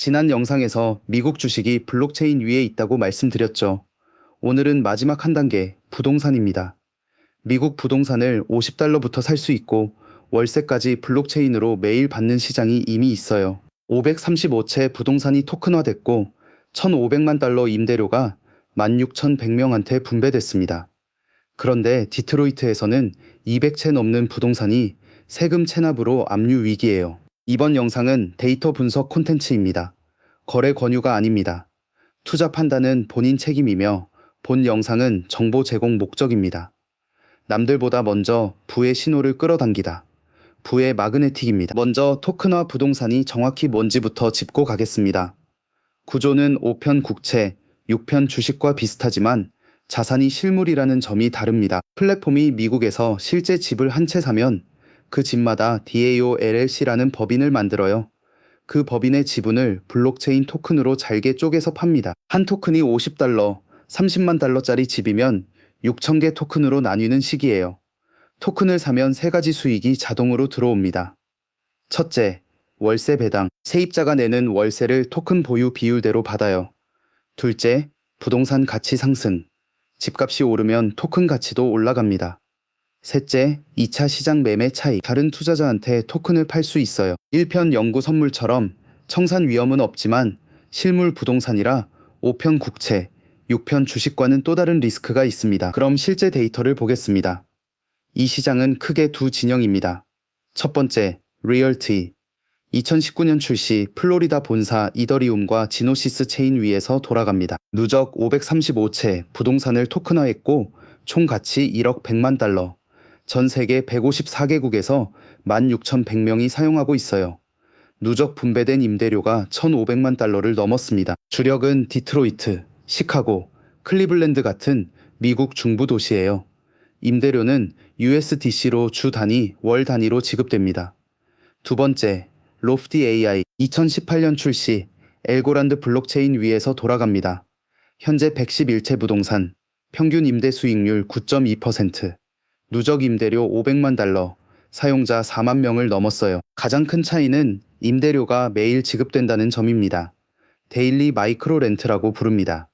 지난 영상에서 미국 주식이 블록체인 위에 있다고 말씀드렸죠. 오늘은 마지막 한 단계, 부동산입니다. 미국 부동산을 50달러부터 살 수 있고 월세까지 블록체인으로 매일 받는 시장이 이미 있어요. 535채 부동산이 토큰화됐고 1,500만 달러 임대료가 16,100명한테 분배됐습니다. 그런데 디트로이트에서는 200채 넘는 부동산이 세금 체납으로 압류 위기예요. 이번 영상은 데이터 분석 콘텐츠입니다. 거래 권유가 아닙니다. 투자 판단은 본인 책임이며 본 영상은 정보 제공 목적입니다. 남들보다 먼저 부의 신호를 끌어당기다. 부의 마그네틱입니다. 먼저 토큰화 부동산이 정확히 뭔지부터 짚고 가겠습니다. 구조는 5편 국채, 6편 주식과 비슷하지만 자산이 실물이라는 점이 다릅니다. 플랫폼이 미국에서 실제 집을 한 채 사면 그 집마다 DAO LLC라는 법인을 만들어요. 그 법인의 지분을 블록체인 토큰으로 잘게 쪼개서 팝니다. 한 토큰이 50달러, 30만 달러짜리 집이면 6,000개 토큰으로 나뉘는 식이에요. 토큰을 사면 세 가지 수익이 자동으로 들어옵니다. 첫째, 월세 배당. 세입자가 내는 월세를 토큰 보유 비율대로 받아요. 둘째, 부동산 가치 상승. 집값이 오르면 토큰 가치도 올라갑니다. 셋째, 2차 시장 매매 차익. 다른 투자자한테 토큰을 팔 수 있어요. 1편 영구 선물처럼 청산 위험은 없지만 실물 부동산이라 5편 국채, 6편 주식과는 또 다른 리스크가 있습니다. 그럼 실제 데이터를 보겠습니다. 이 시장은 크게 두 진영입니다. 첫 번째, 리얼티. 2019년 출시 플로리다 본사 이더리움과 지노시스 체인 위에서 돌아갑니다. 누적 535채 부동산을 토큰화했고 총 가치 1억 100만 달러. 전 세계 154개국에서 16,100명이 사용하고 있어요. 누적 분배된 임대료가 1,500만 달러를 넘었습니다. 주력은 디트로이트, 시카고, 클리블랜드 같은 미국 중부 도시예요. 임대료는 USDC로 주 단위, 월 단위로 지급됩니다. 두 번째, 로프티 AI. 2018년 출시, 엘고란드 블록체인 위에서 돌아갑니다. 현재 111채 부동산, 평균 임대 수익률 9.2%, 누적 임대료 500만 달러, 사용자 4만 명을 넘었어요. 가장 큰 차이는 임대료가 매일 지급된다는 점입니다. 데일리 마이크로 렌트라고 부릅니다.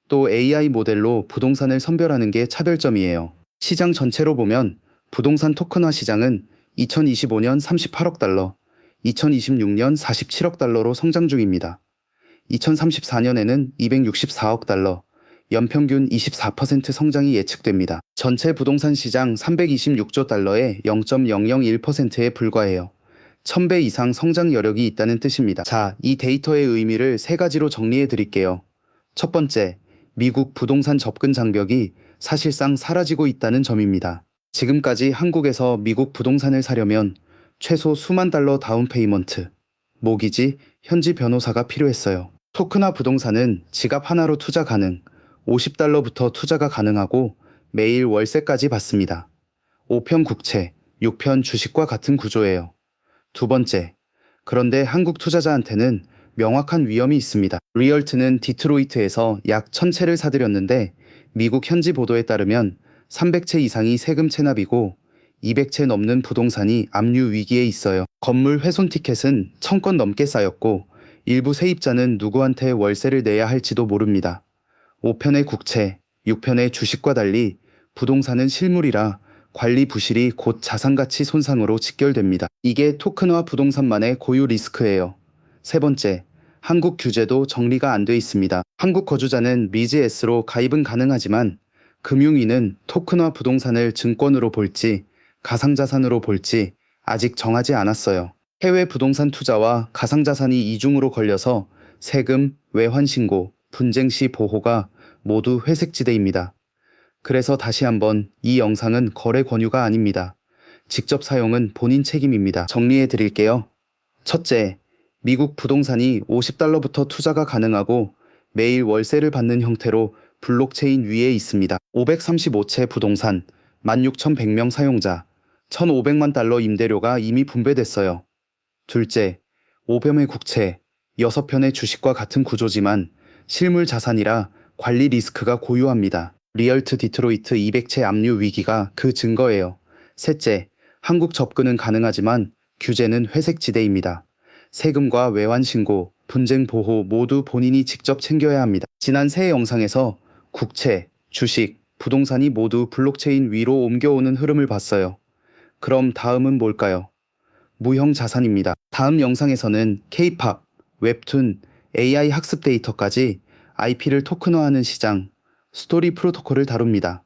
또 AI 모델로 부동산을 선별하는 게 차별점이에요. 시장 전체로 보면 부동산 토큰화 시장은 2025년 38억 달러, 2026년 47억 달러로 성장 중입니다. 2034년에는 264억 달러, 연평균 24% 성장이 예측됩니다. 전체 부동산 시장 326조 달러의 0.001%에 불과해요. 1000배 이상 성장 여력이 있다는 뜻입니다. 자, 이 데이터의 의미를 세 가지로 정리해 드릴게요. 첫 번째, 미국 부동산 접근 장벽이 사실상 사라지고 있다는 점입니다. 지금까지 한국에서 미국 부동산을 사려면 최소 수만 달러 다운 페이먼트, 모기지, 현지 변호사가 필요했어요. 토큰화 부동산은 지갑 하나로 투자 가능, 50달러부터 투자가 가능하고 매일 월세까지 받습니다. 5편 국채, 6편 주식과 같은 구조예요. 두 번째, 그런데 한국 투자자한테는 명확한 위험이 있습니다. 리얼트는 디트로이트에서 약 1,000채를 사들였는데 미국 현지 보도에 따르면 300채 이상이 세금 체납이고 200채 넘는 부동산이 압류 위기에 있어요. 건물 훼손 티켓은 1,000건 넘게 쌓였고 일부 세입자는 누구한테 월세를 내야 할지도 모릅니다. 5편의 국채, 6편의 주식과 달리 부동산은 실물이라 관리 부실이 곧 자산가치 손상으로 직결됩니다. 이게 토큰화 부동산만의 고유 리스크예요. 세 번째, 한국 규제도 정리가 안 돼 있습니다. 한국 거주자는 미즈S로 가입은 가능하지만 금융위는 토큰화 부동산을 증권으로 볼지 가상자산으로 볼지 아직 정하지 않았어요. 해외 부동산 투자와 가상자산이 이중으로 걸려서 세금, 외환신고, 분쟁 시 보호가 모두 회색지대입니다. 그래서 다시 한번 이 영상은 거래 권유가 아닙니다. 직접 사용은 본인 책임입니다. 정리해 드릴게요. 첫째, 미국 부동산이 50달러부터 투자가 가능하고 매일 월세를 받는 형태로 블록체인 위에 있습니다. 535채 부동산, 16,100명 사용자, 1,500만 달러 임대료가 이미 분배됐어요. 둘째, 5편의 국채, 6편의 주식과 같은 구조지만 실물 자산이라 관리 리스크가 고유합니다. 리얼트 디트로이트 200채 압류 위기가 그 증거예요. 셋째, 한국 접근은 가능하지만 규제는 회색지대입니다. 세금과 외환신고, 분쟁 보호 모두 본인이 직접 챙겨야 합니다. 지난 새 영상에서 국채, 주식, 부동산이 모두 블록체인 위로 옮겨오는 흐름을 봤어요. 그럼 다음은 뭘까요? 무형 자산입니다. 다음 영상에서는 K-팝, 웹툰, AI 학습 데이터까지 IP를 토큰화하는 시장, 스토리 프로토콜을 다룹니다.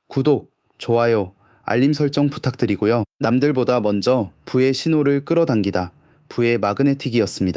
구독, 좋아요, 알림 설정 부탁드리고요. 남들보다 먼저 부의 신호를 끌어당기다. 부의 마그네틱이었습니다.